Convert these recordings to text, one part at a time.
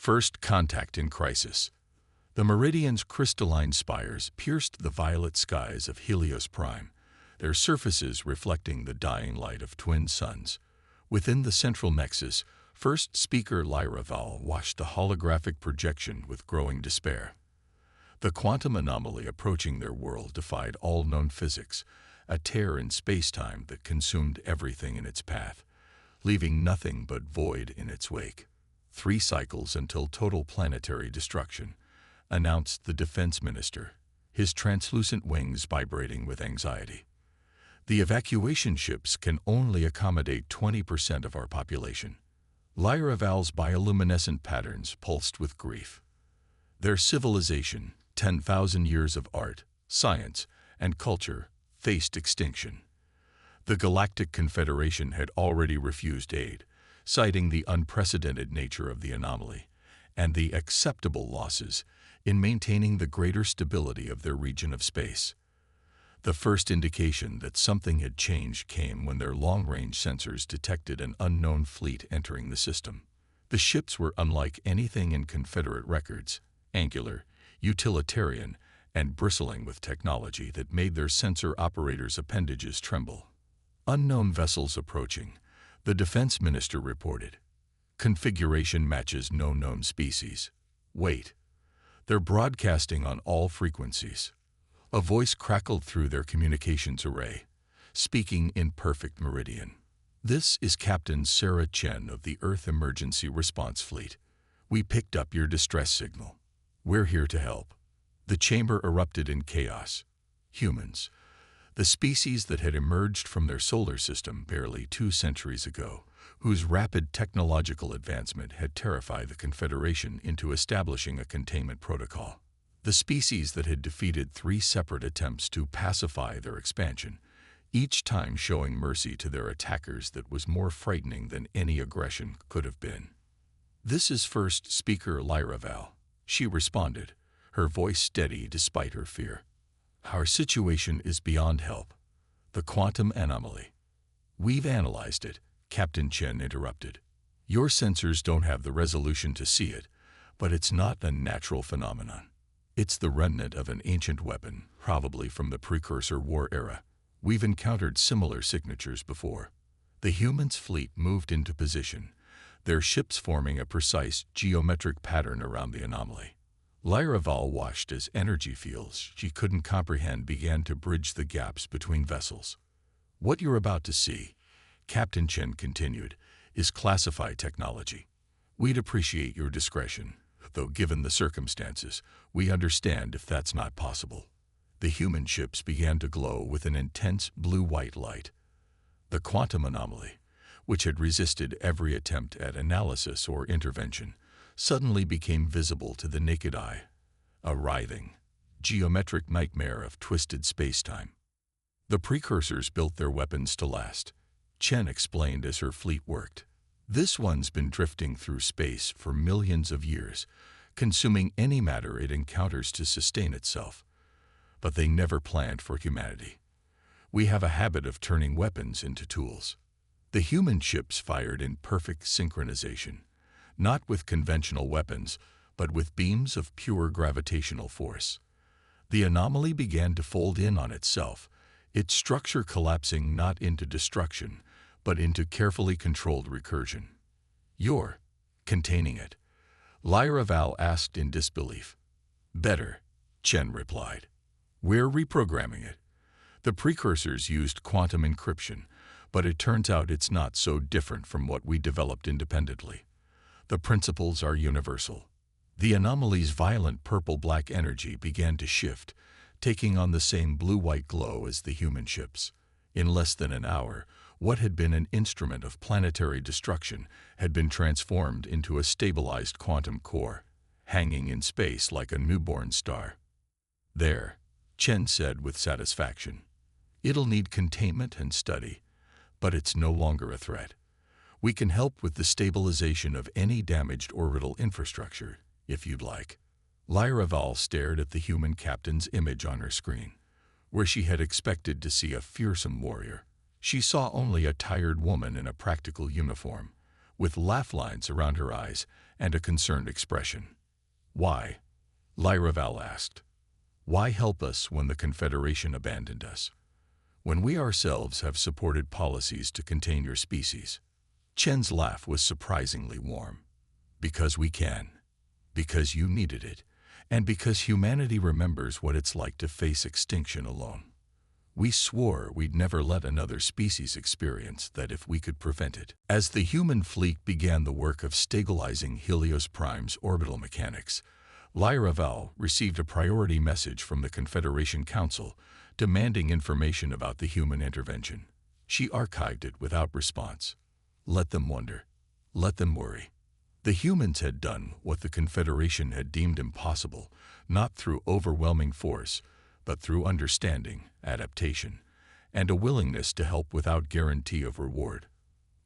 First contact in crisis. The Meridian's crystalline spires pierced the violet skies of Helios Prime, their surfaces reflecting the dying light of twin suns. Within the central nexus, first speaker Lyra Val watched the holographic projection with growing despair. The quantum anomaly approaching their world defied all known physics, a tear in space-time that consumed everything in its path, leaving nothing but void in its wake. 3 cycles until total planetary destruction, announced the defense minister, his translucent wings vibrating with anxiety. The evacuation ships can only accommodate 20% of our population. Lyra Val's bioluminescent patterns pulsed with grief. Their civilization, 10,000 years of art, science, and culture, faced extinction. The Galactic Confederation had already refused aid, citing the unprecedented nature of the anomaly and the acceptable losses in maintaining the greater stability of their region of space. The first indication that something had changed came when their long-range sensors detected an unknown fleet entering the system. The ships were unlike anything in Confederate records, angular, utilitarian, and bristling with technology that made their sensor operators' appendages tremble. Unknown vessels approaching, the defense minister reported. Configuration matches no known species. Wait. They're broadcasting on all frequencies. A voice crackled through their communications array, speaking in perfect meridian. This is Captain Sarah Chen of the Earth Emergency Response Fleet. We picked up your distress signal. We're here to help. The chamber erupted in chaos. Humans, the species that had emerged from their solar system barely 2 centuries ago, whose rapid technological advancement had terrified the Confederation into establishing a containment protocol. The species that had defeated 3 separate attempts to pacify their expansion, each time showing mercy to their attackers that was more frightening than any aggression could have been. This is first speaker Lyra Val. She responded, her voice steady despite her fear. Our situation is beyond help. The quantum anomaly. We've analyzed it, Captain Chen interrupted. Your sensors don't have the resolution to see it, but it's not a natural phenomenon. It's the remnant of an ancient weapon, probably from the precursor war era. We've encountered similar signatures before. The humans' fleet moved into position, their ships forming a precise geometric pattern around the anomaly. Lyra Val watched as energy fields she couldn't comprehend began to bridge the gaps between vessels. What you're about to see, Captain Chen continued, is classified technology. We'd appreciate your discretion, though given the circumstances, we understand if that's not possible. The human ships began to glow with an intense blue-white light. The quantum anomaly, which had resisted every attempt at analysis or intervention, suddenly became visible to the naked eye, a writhing, geometric nightmare of twisted space-time. The precursors built their weapons to last, Chen explained as her fleet worked. This one's been drifting through space for millions of years, consuming any matter it encounters to sustain itself. But they never planned for humanity. We have a habit of turning weapons into tools. The human ships fired in perfect synchronization, not with conventional weapons, but with beams of pure gravitational force. The anomaly began to fold in on itself, its structure collapsing not into destruction, but into carefully controlled recursion. You're containing it, Lyra Val asked in disbelief. Better, Chen replied. We're reprogramming it. The precursors used quantum encryption, but it turns out it's not so different from what we developed independently. The principles are universal. The anomaly's violent purple-black energy began to shift, taking on the same blue-white glow as the human ships. In less than an hour, what had been an instrument of planetary destruction had been transformed into a stabilized quantum core, hanging in space like a newborn star. There, Chen said with satisfaction. It'll need containment and study, but it's no longer a threat. We can help with the stabilization of any damaged orbital infrastructure, if you'd like. Lyra Val stared at the human captain's image on her screen. Where she had expected to see a fearsome warrior, she saw only a tired woman in a practical uniform, with laugh lines around her eyes and a concerned expression. "Why?" Lyraval asked. "Why help us when the Confederation abandoned us? When we ourselves have supported policies to contain your species?" Chen's laugh was surprisingly warm. "Because we can. Because you needed it. And because humanity remembers what it's like to face extinction alone. We swore we'd never let another species experience that if we could prevent it." As the human fleet began the work of stabilizing Helios Prime's orbital mechanics, Lyraval received a priority message from the Confederation Council demanding information about the human intervention. She archived it without response. Let them wonder. Let them worry. The humans had done what the Confederation had deemed impossible, not through overwhelming force, but through understanding, adaptation, and a willingness to help without guarantee of reward.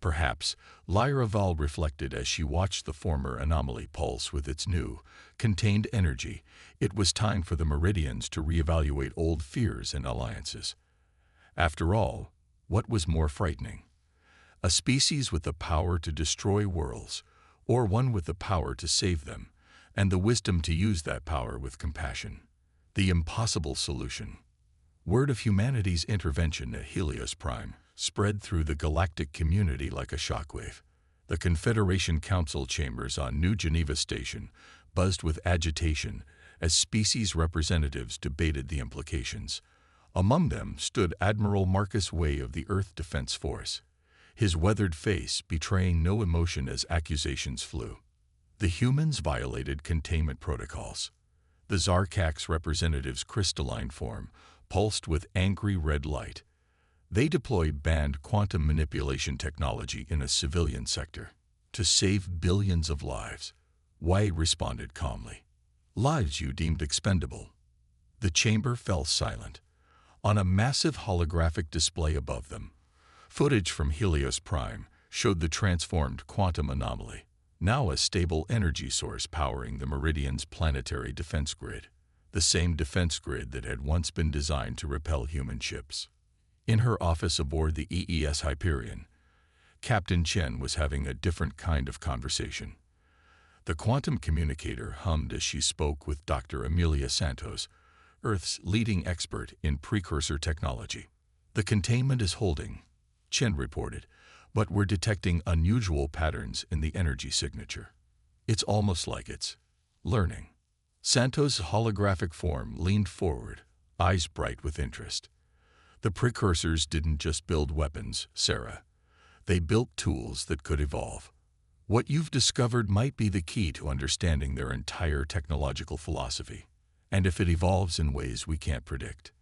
Perhaps, Lyraval reflected as she watched the former anomaly pulse with its new, contained energy, it was time for the Meridians to reevaluate old fears and alliances. After all, what was more frightening? A species with the power to destroy worlds, or one with the power to save them, and the wisdom to use that power with compassion. The impossible solution. Word of humanity's intervention at Helios Prime spread through the galactic community like a shockwave. The Confederation Council chambers on New Geneva Station buzzed with agitation as species representatives debated the implications. Among them stood Admiral Marcus Way of the Earth Defense Force, his weathered face betraying no emotion as accusations flew. The humans violated containment protocols. The Zarkak's representative's crystalline form pulsed with angry red light. They deployed banned quantum manipulation technology in a civilian sector to save billions of lives. Wei responded calmly. Lives you deemed expendable. The chamber fell silent. On a massive holographic display above them, footage from Helios Prime showed the transformed quantum anomaly, now a stable energy source powering the Meridian's planetary defense grid, the same defense grid that had once been designed to repel human ships. In her office aboard the EES Hyperion, Captain Chen was having a different kind of conversation. The quantum communicator hummed as she spoke with Dr. Amelia Santos, Earth's leading expert in precursor technology. "The containment is holding," Chen reported, "but we're detecting unusual patterns in the energy signature. It's almost like it's learning." Santos' holographic form leaned forward, eyes bright with interest. "The precursors didn't just build weapons, Sarah. They built tools that could evolve. What you've discovered might be the key to understanding their entire technological philosophy, and if it evolves in ways we can't predict.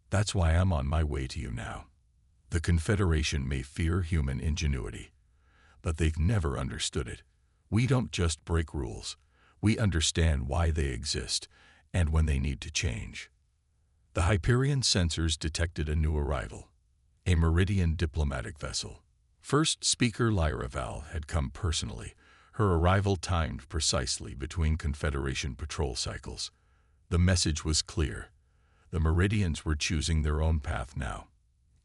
That's why I'm on my way to you now. The Confederation may fear human ingenuity, but they've never understood it. We don't just break rules. We understand why they exist and when they need to change." The Hyperion sensors detected a new arrival, a Meridian diplomatic vessel. First speaker Lyraval had come personally, her arrival timed precisely between Confederation patrol cycles. The message was clear. The Meridians were choosing their own path now.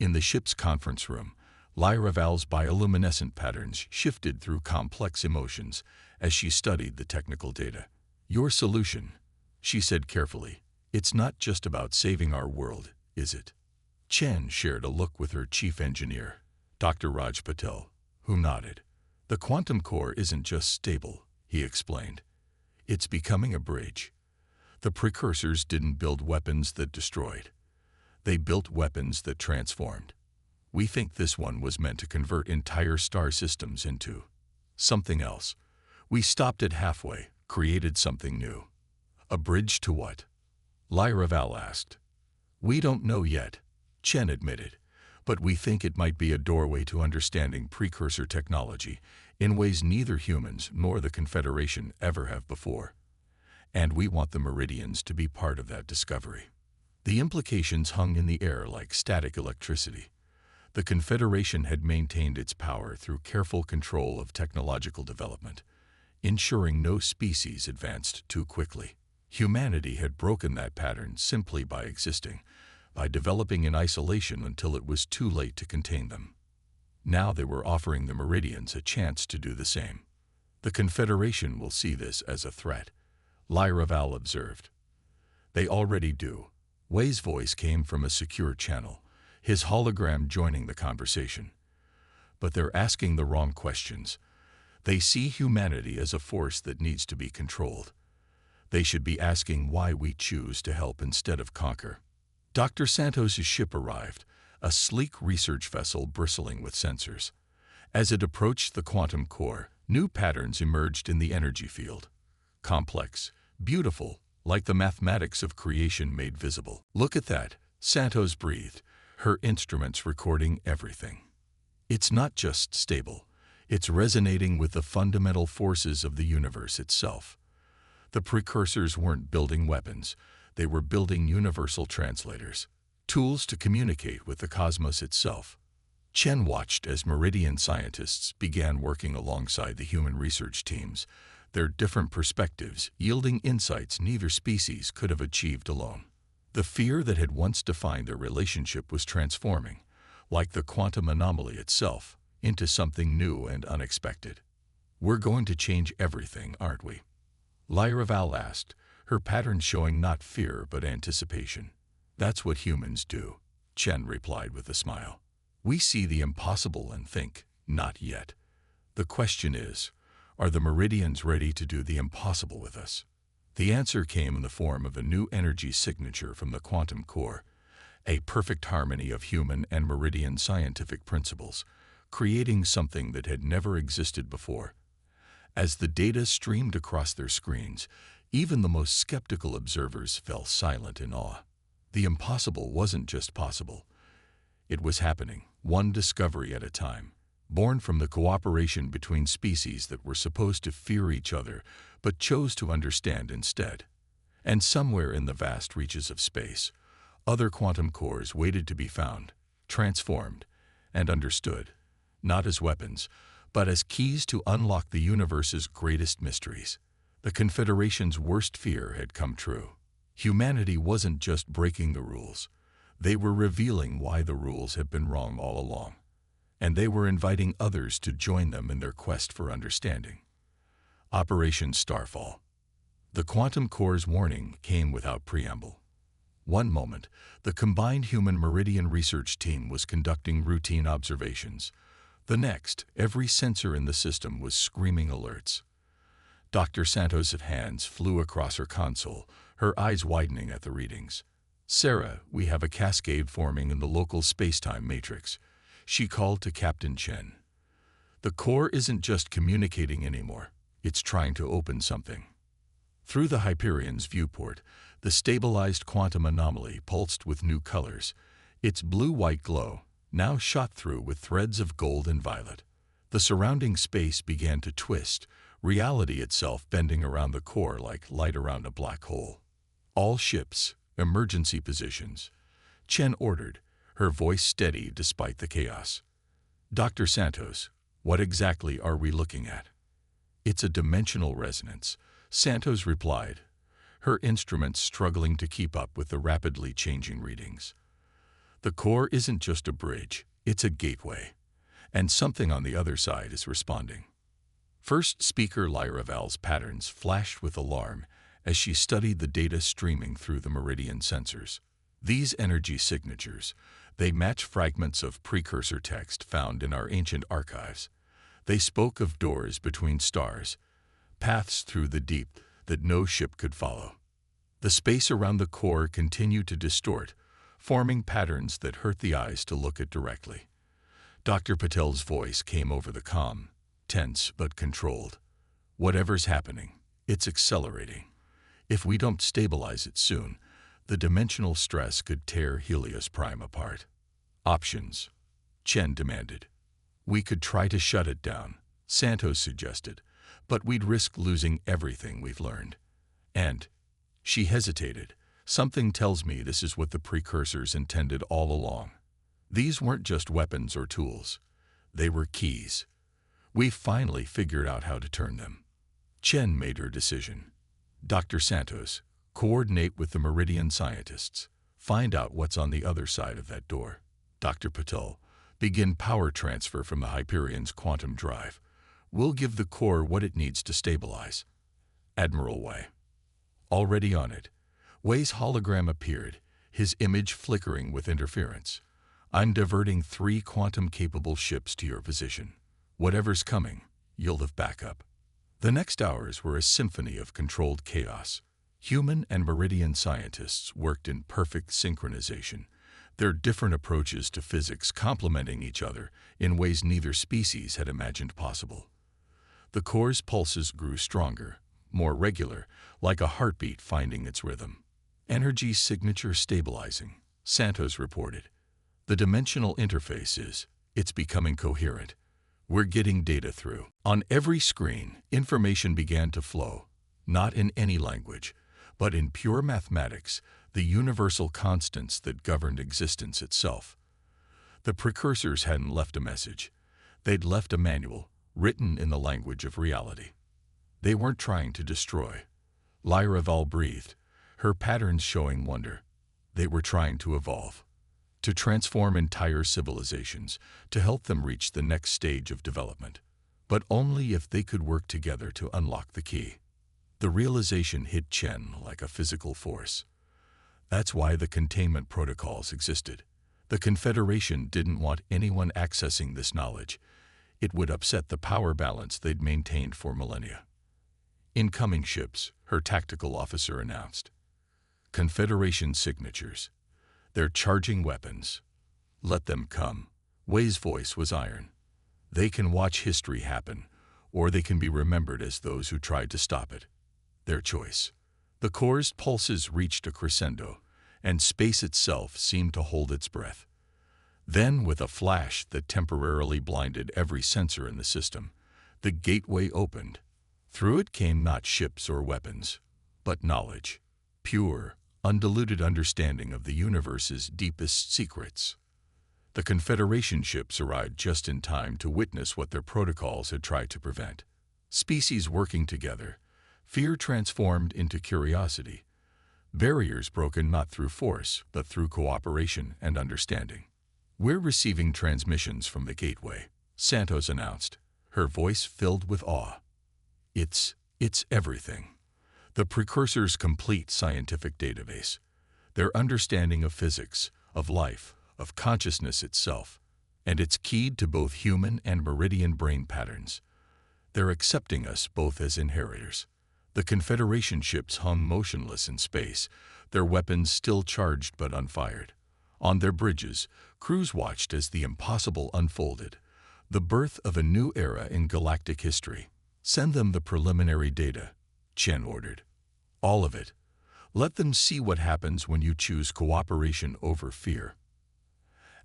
In the ship's conference room, Lyraval's bioluminescent patterns shifted through complex emotions as she studied the technical data. "Your solution," she said carefully, "it's not just about saving our world, is it?" Chen shared a look with her chief engineer, Dr. Raj Patel, who nodded. "The quantum core isn't just stable," he explained. "It's becoming a bridge. The precursors didn't build weapons that destroyed. They built weapons that transformed. We think this one was meant to convert entire star systems into something else. We stopped it halfway, created something new." "A bridge to what?" Lyraval asked. "We don't know yet," Chen admitted, "but we think it might be a doorway to understanding precursor technology in ways neither humans nor the Confederation ever have before. And we want the Meridians to be part of that discovery." The implications hung in the air like static electricity. The Confederation had maintained its power through careful control of technological development, ensuring no species advanced too quickly. Humanity had broken that pattern simply by existing, by developing in isolation until it was too late to contain them. Now they were offering the Meridians a chance to do the same. The Confederation will see this as a threat, Lyra Val observed. They already do. Wei's voice came from a secure channel, his hologram joining the conversation. But they're asking the wrong questions. They see humanity as a force that needs to be controlled. They should be asking why we choose to help instead of conquer. Dr. Santos' ship arrived, a sleek research vessel bristling with sensors. As it approached the quantum core, new patterns emerged in the energy field. Complex, beautiful, like the mathematics of creation made visible. Look at that, Santos breathed, her instruments recording everything. It's not just stable, it's resonating with the fundamental forces of the universe itself. The precursors weren't building weapons, they were building universal translators, tools to communicate with the cosmos itself. Chen watched as Meridian scientists began working alongside the human research teams, their different perspectives yielding insights neither species could have achieved alone. The fear that had once defined their relationship was transforming, like the quantum anomaly itself, into something new and unexpected. We're going to change everything, aren't we? Lyra Val asked, her pattern showing not fear but anticipation. That's what humans do, Chen replied with a smile. We see the impossible and think, not yet. The question is, are the Meridians ready to do the impossible with us? The answer came in the form of a new energy signature from the quantum core, a perfect harmony of human and Meridian scientific principles, creating something that had never existed before. As the data streamed across their screens, even the most skeptical observers fell silent in awe. The impossible wasn't just possible. It was happening, one discovery at a time, born from the cooperation between species that were supposed to fear each other but chose to understand instead. And somewhere in the vast reaches of space, other quantum cores waited to be found, transformed, and understood, not as weapons, but as keys to unlock the universe's greatest mysteries. The Confederation's worst fear had come true. Humanity wasn't just breaking the rules. They were revealing why the rules had been wrong all along. And they were inviting others to join them in their quest for understanding. Operation Starfall. The quantum core's warning came without preamble. One moment, the combined human Meridian research team was conducting routine observations. The next, every sensor in the system was screaming alerts. Dr. Santos' hands flew across her console, her eyes widening at the readings. Sarah, we have a cascade forming in the local space-time matrix, she called to Captain Chen. The core isn't just communicating anymore, it's trying to open something. Through the Hyperion's viewport, the stabilized quantum anomaly pulsed with new colors, its blue-white glow now shot through with threads of gold and violet. The surrounding space began to twist, reality itself bending around the core like light around a black hole. All ships, emergency positions, Chen ordered, her voice steady despite the chaos. Dr. Santos, what exactly are we looking at? It's a dimensional resonance, Santos replied, her instruments struggling to keep up with the rapidly changing readings. The core isn't just a bridge, it's a gateway, and something on the other side is responding. First speaker Lyra Val's patterns flashed with alarm as she studied the data streaming through the Meridian sensors. These energy signatures, they match fragments of precursor text found in our ancient archives. They spoke of doors between stars, paths through the deep that no ship could follow. The space around the core continued to distort, forming patterns that hurt the eyes to look at directly. Dr. Patel's voice came over the comm, tense but controlled. Whatever's happening, it's accelerating. If we don't stabilize it soon, the dimensional stress could tear Helios Prime apart. Options, Chen demanded. We could try to shut it down, Santos suggested, but we'd risk losing everything we've learned. And, she hesitated, something tells me this is what the precursors intended all along. These weren't just weapons or tools. They were keys. We've finally figured out how to turn them. Chen made her decision. Dr. Santos, coordinate with the Meridian scientists. Find out what's on the other side of that door. Dr. Patel, Begin power transfer from the Hyperion's quantum drive. We'll give the core what it needs to stabilize. Admiral Wei. Already on it. Wei's hologram appeared, his image flickering with interference. I'm diverting 3 quantum-capable ships to your position. Whatever's coming, you'll have backup. The next hours were a symphony of controlled chaos. Human and Meridian scientists worked in perfect synchronization, their different approaches to physics complementing each other in ways neither species had imagined possible. The core's pulses grew stronger, more regular, like a heartbeat finding its rhythm. Energy signature stabilizing, Santos reported. The dimensional interface it's becoming coherent. We're getting data through. On every screen, information began to flow, not in any language, but in pure mathematics, the universal constants that governed existence itself. The precursors hadn't left a message. They'd left a manual, written in the language of reality. They weren't trying to destroy. Lyra Val breathed, her patterns showing wonder. They were trying to evolve, to transform entire civilizations, to help them reach the next stage of development. But only if they could work together to unlock the key. The realization hit Chen like a physical force. That's why the containment protocols existed. The Confederation didn't want anyone accessing this knowledge. It would upset the power balance they'd maintained for millennia. Incoming ships, her tactical officer announced. Confederation signatures. They're charging weapons. Let them come. Wei's voice was iron. They can watch history happen, or they can be remembered as those who tried to stop it. Their choice. The core's pulses reached a crescendo, and space itself seemed to hold its breath. Then, with a flash that temporarily blinded every sensor in the system, the gateway opened. Through it came not ships or weapons, but knowledge. Pure, undiluted understanding of the universe's deepest secrets. The Confederation ships arrived just in time to witness what their protocols had tried to prevent. Species working together, fear transformed into curiosity, barriers broken not through force, but through cooperation and understanding. We're receiving transmissions from the gateway, Santos announced, her voice filled with awe. It's everything. The precursor's complete scientific database, their understanding of physics, of life, of consciousness itself, and it's keyed to both human and Meridian brain patterns. They're accepting us both as inheritors. The Confederation ships hung motionless in space, their weapons still charged but unfired. On their bridges, crews watched as the impossible unfolded, the birth of a new era in galactic history. Send them the preliminary data, Chen ordered. All of it. Let them see what happens when you choose cooperation over fear.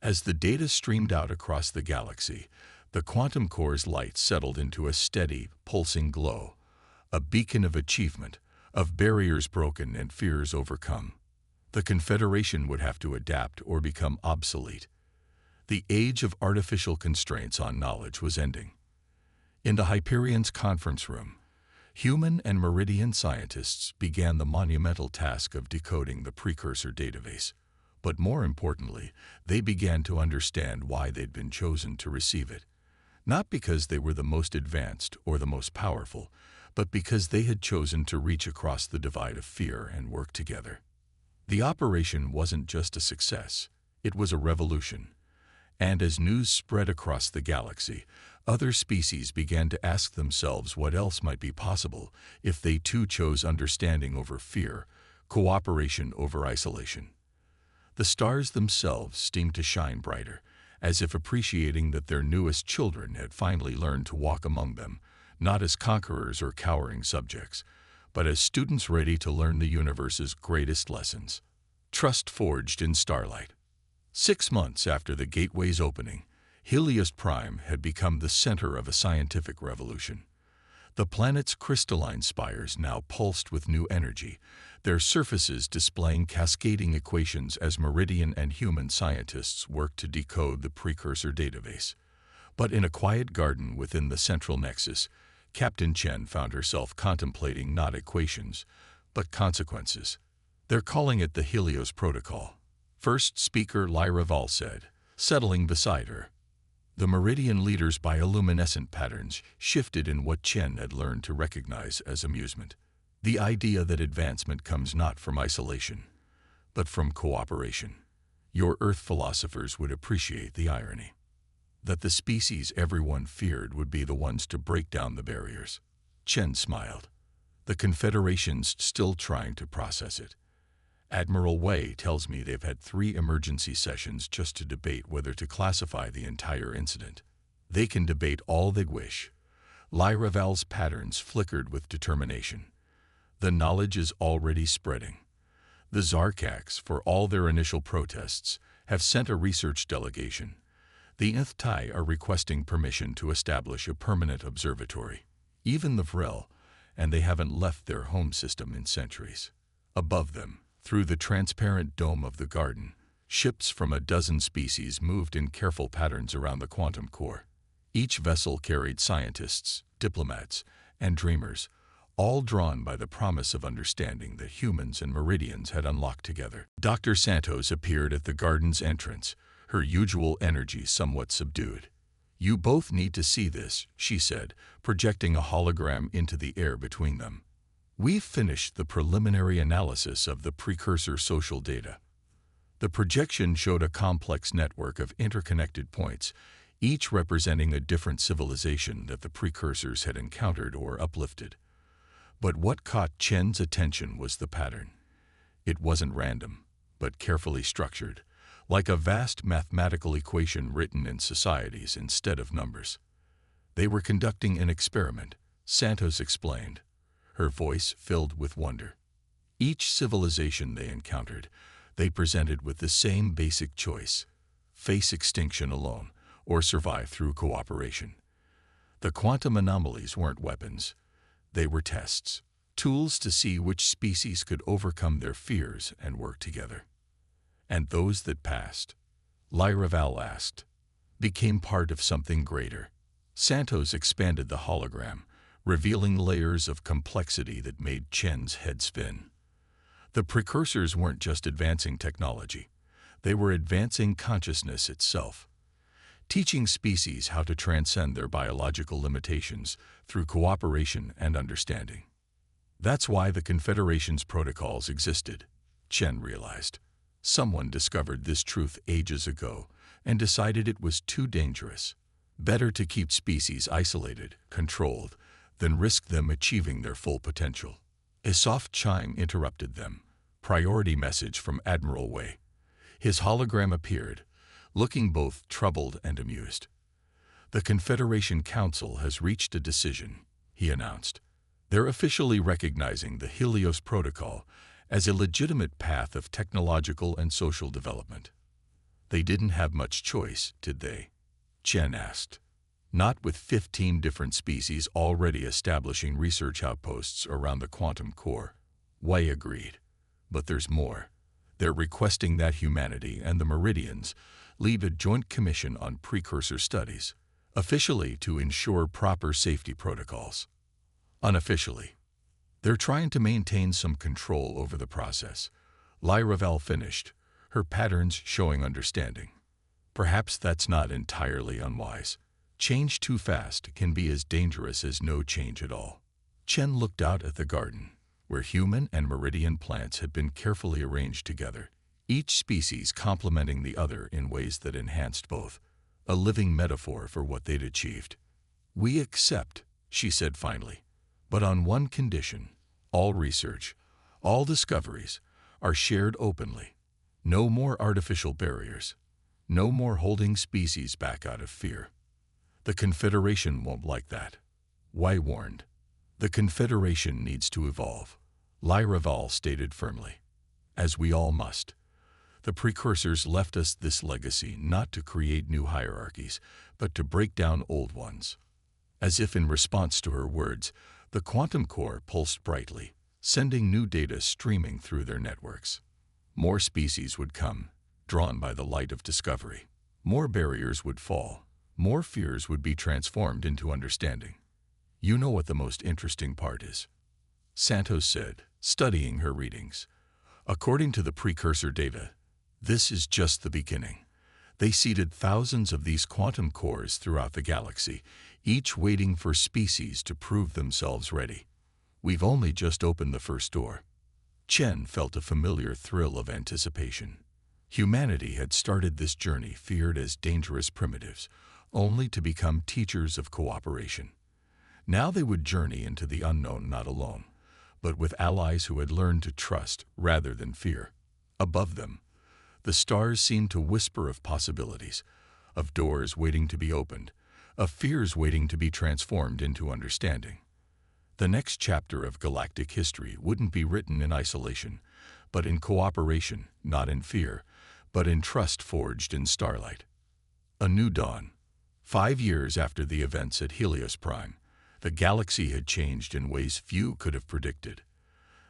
As the data streamed out across the galaxy, the quantum core's light settled into a steady, pulsing glow, a beacon of achievement, of barriers broken and fears overcome. The Confederation would have to adapt or become obsolete. The age of artificial constraints on knowledge was ending. In the Hyperion's conference room, human and Meridian scientists began the monumental task of decoding the precursor database. But more importantly, they began to understand why they'd been chosen to receive it. Not because they were the most advanced or the most powerful, but because they had chosen to reach across the divide of fear and work together. The operation wasn't just a success, it was a revolution. And as news spread across the galaxy, other species began to ask themselves what else might be possible if they too chose understanding over fear, cooperation over isolation. The stars themselves seemed to shine brighter, as if appreciating that their newest children had finally learned to walk among them, not as conquerors or cowering subjects, but as students ready to learn the universe's greatest lessons. Trust forged in starlight. 6 months after the gateway's opening, Helios Prime had become the center of a scientific revolution. The planet's crystalline spires now pulsed with new energy, their surfaces displaying cascading equations as Meridian and human scientists worked to decode the precursor database. But in a quiet garden within the central nexus, Captain Chen found herself contemplating not equations, but consequences. They're calling it the Helios Protocol. First speaker Lyra Val said, settling beside her. The meridian leader's bioluminescent patterns shifted in what Chen had learned to recognize as amusement. The idea that advancement comes not from isolation, but from cooperation. Your Earth philosophers would appreciate the irony. That the species everyone feared would be the ones to break down the barriers. Chen smiled. The Confederation's still trying to process it. Admiral Wei tells me they've had 3 emergency sessions just to debate whether to classify the entire incident. They can debate all they wish. Lyra Val's patterns flickered with determination. The knowledge is already spreading. The Zarkaks, for all their initial protests, have sent a research delegation. The Nth Tai are requesting permission to establish a permanent observatory. Even the Vrel, and they haven't left their home system in centuries. Above them, through the transparent dome of the garden, ships from a dozen species moved in careful patterns around the quantum core. Each vessel carried scientists, diplomats, and dreamers, all drawn by the promise of understanding that humans and meridians had unlocked together. Dr. Santos appeared at the garden's entrance, her usual energy somewhat subdued. "You both need to see this," she said, projecting a hologram into the air between them. "We've finished the preliminary analysis of the precursor social data." The projection showed a complex network of interconnected points, each representing a different civilization that the precursors had encountered or uplifted. But what caught Chen's attention was the pattern. It wasn't random, but carefully structured, like a vast mathematical equation written in societies instead of numbers. They were conducting an experiment, Santos explained, her voice filled with wonder. Each civilization they encountered, they presented with the same basic choice: face extinction alone or survive through cooperation. The quantum anomalies weren't weapons. They were tests, tools to see which species could overcome their fears and work together. And those that passed, Lyra Val asked, became part of something greater. Santos expanded the hologram, revealing layers of complexity that made Chen's head spin. The precursors weren't just advancing technology. They were advancing consciousness itself, teaching species how to transcend their biological limitations through cooperation and understanding. That's why the Confederation's protocols existed, Chen realized. Someone discovered this truth ages ago and decided it was too dangerous. Better to keep species isolated, controlled, than risk them achieving their full potential. A soft chime interrupted them. Priority message from Admiral Wei. His hologram appeared, looking both troubled and amused. "The Confederation Council has reached a decision," he announced. "They're officially recognizing the Helios Protocol as a legitimate path of technological and social development." "They didn't have much choice, did they?" Chen asked. "Not with 15 different species already establishing research outposts around the quantum core," Wei agreed. "But there's more. They're requesting that humanity and the Meridians lead a joint commission on precursor studies, officially to ensure proper safety protocols. Unofficially, they're trying to maintain some control over the process." Lyra Val finished, her patterns showing understanding. "Perhaps that's not entirely unwise. Change too fast can be as dangerous as no change at all." Chen looked out at the garden, where human and meridian plants had been carefully arranged together, each species complementing the other in ways that enhanced both, a living metaphor for what they'd achieved. "We accept," she said finally, "but on one condition: all research, all discoveries, are shared openly. No more artificial barriers. No more holding species back out of fear." "The Confederation won't like that," Wei warned. "The Confederation needs to evolve," Lyra Val stated firmly. "As we all must. The precursors left us this legacy not to create new hierarchies, but to break down old ones." As if in response to her words, the quantum core pulsed brightly, sending new data streaming through their networks. More species would come, drawn by the light of discovery. More barriers would fall. More fears would be transformed into understanding. "You know what the most interesting part is," Santos said, studying her readings. "According to the precursor data, this is just the beginning. They seeded thousands of these quantum cores throughout the galaxy, each waiting for species to prove themselves ready. We've only just opened the first door. Chen felt a familiar thrill of anticipation. Humanity had started this journey feared as dangerous primitives, only to become teachers of cooperation. Now they would journey into the unknown not alone, but with allies who had learned to trust rather than fear. Above them, the stars seemed to whisper of possibilities, of doors waiting to be opened, of fears waiting to be transformed into understanding. The next chapter of galactic history wouldn't be written in isolation, but in cooperation, not in fear, but in trust forged in starlight. A new dawn. 5 years after the events at Helios Prime, the galaxy had changed in ways few could have predicted.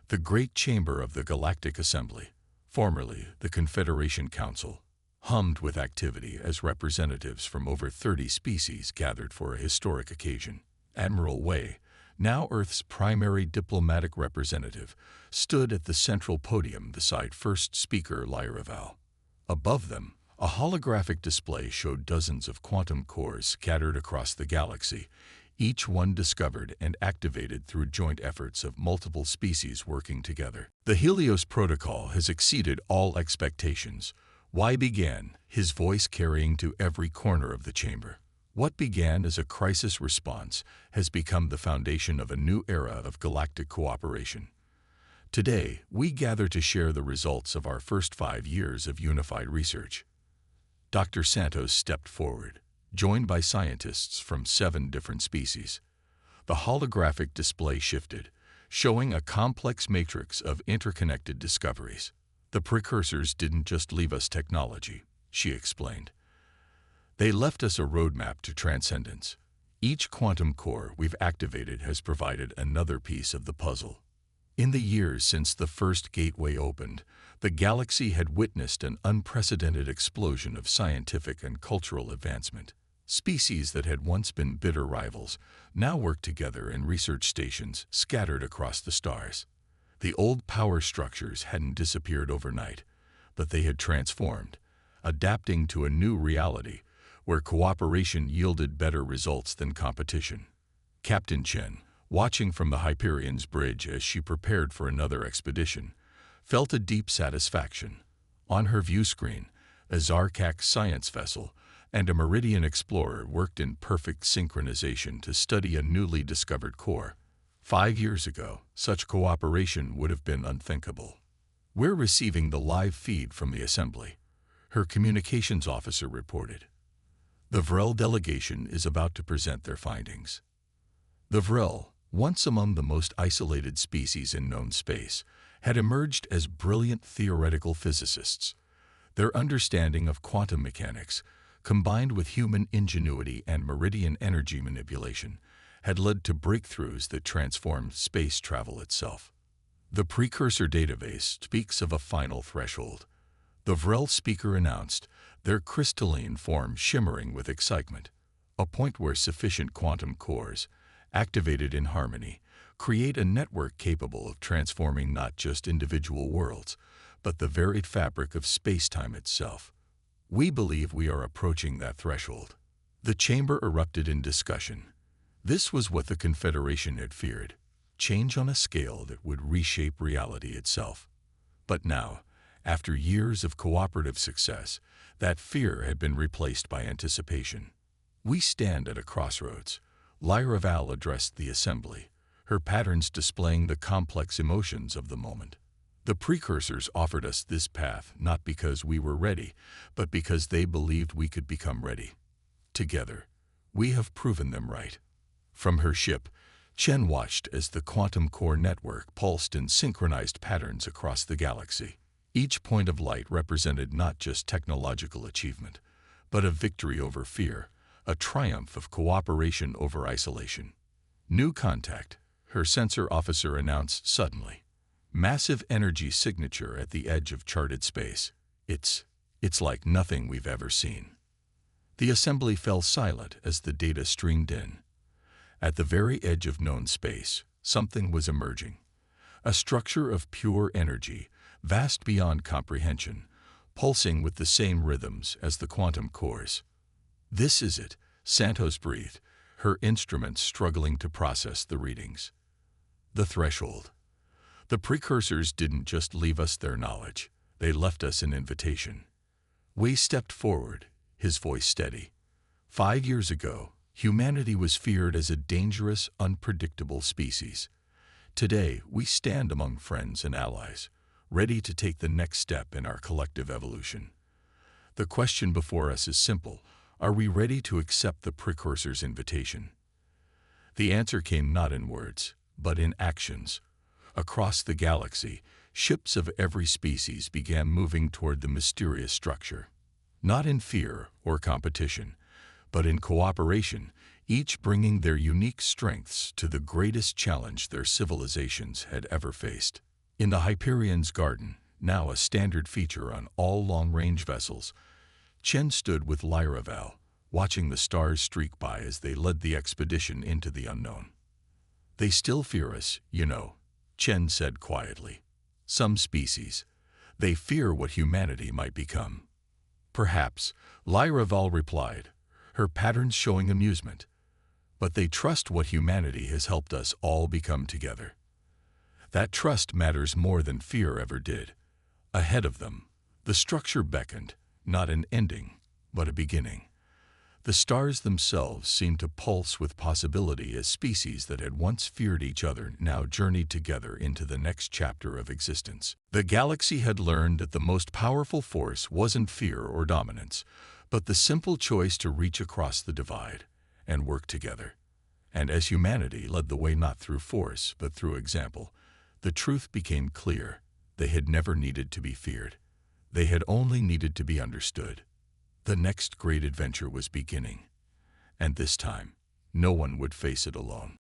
The great chamber of the Galactic Assembly, formerly the Confederation Council, hummed with activity as representatives from over 30 species gathered for a historic occasion. Admiral Wei, now Earth's primary diplomatic representative, stood at the central podium beside First Speaker Lyraval. Above them, a holographic display showed dozens of quantum cores scattered across the galaxy, each one discovered and activated through joint efforts of multiple species working together. The Helios Protocol has exceeded all expectations. Why began, his voice carrying to every corner of the chamber. What began as a crisis response has become the foundation of a new era of galactic cooperation. Today, we gather to share the results of our first 5 years of unified research. Dr. Santos stepped forward, joined by scientists from 7 different species. The holographic display shifted, showing a complex matrix of interconnected discoveries. The precursors didn't just leave us technology, she explained. They left us a roadmap to transcendence. Each quantum core we've activated has provided another piece of the puzzle. In the years since the first gateway opened, the galaxy had witnessed an unprecedented explosion of scientific and cultural advancement. Species that had once been bitter rivals now worked together in research stations scattered across the stars. The old power structures hadn't disappeared overnight, but they had transformed, adapting to a new reality where cooperation yielded better results than competition. Captain Chen, watching from the Hyperion's bridge as she prepared for another expedition, felt a deep satisfaction. On her view screen, a Zarkak science vessel and a Meridian explorer worked in perfect synchronization to study a newly discovered core. 5 years ago, such cooperation would have been unthinkable. We're receiving the live feed from the assembly, her communications officer reported. The Vrel delegation is about to present their findings. The Vrel, once among the most isolated species in known space, had emerged as brilliant theoretical physicists. Their understanding of quantum mechanics, combined with human ingenuity and meridian energy manipulation, had led to breakthroughs that transformed space travel itself. The precursor database speaks of a final threshold. The Vrel speaker announced, their crystalline form shimmering with excitement, a point where sufficient quantum cores, activated in harmony, create a network capable of transforming not just individual worlds, but the varied fabric of space-time itself. We believe we are approaching that threshold. The chamber erupted in discussion. This was what the Confederation had feared, change on a scale that would reshape reality itself. But now, after years of cooperative success, that fear had been replaced by anticipation. We stand at a crossroads. Lyraval addressed the assembly, her patterns displaying the complex emotions of the moment. The precursors offered us this path not because we were ready, but because they believed we could become ready. Together, we have proven them right. From her ship, Chen watched as the quantum core network pulsed in synchronized patterns across the galaxy. Each point of light represented not just technological achievement, but a victory over fear, a triumph of cooperation over isolation. New contact, her sensor officer announced suddenly. Massive energy signature at the edge of charted space. It's like nothing we've ever seen. The assembly fell silent as the data streamed in. At the very edge of known space, something was emerging. A structure of pure energy, vast beyond comprehension, pulsing with the same rhythms as the quantum cores. "This is it," Santos breathed, her instruments struggling to process the readings. The threshold. The precursors didn't just leave us their knowledge, they left us an invitation. We stepped forward, his voice steady. 5 years ago, humanity was feared as a dangerous, unpredictable species. Today, we stand among friends and allies, ready to take the next step in our collective evolution. The question before us is simple: are we ready to accept the precursor's invitation? The answer came not in words, but in actions. Across the galaxy, ships of every species began moving toward the mysterious structure. Not in fear or competition, but in cooperation, each bringing their unique strengths to the greatest challenge their civilizations had ever faced. In the Hyperion's garden, now a standard feature on all long-range vessels, Chen stood with Lyraval, watching the stars streak by as they led the expedition into the unknown. "They still fear us, you know," Chen said quietly. "Some species. They fear what humanity might become." "Perhaps," Lyraval replied, her patterns showing amusement. "But they trust what humanity has helped us all become together. That trust matters more than fear ever did." Ahead of them, the structure beckoned, not an ending, but a beginning. The stars themselves seemed to pulse with possibility as species that had once feared each other now journeyed together into the next chapter of existence. The galaxy had learned that the most powerful force wasn't fear or dominance, but the simple choice to reach across the divide and work together. And as humanity led the way not through force, but through example, the truth became clear: they had never needed to be feared. They had only needed to be understood. The next great adventure was beginning, and this time, no one would face it alone.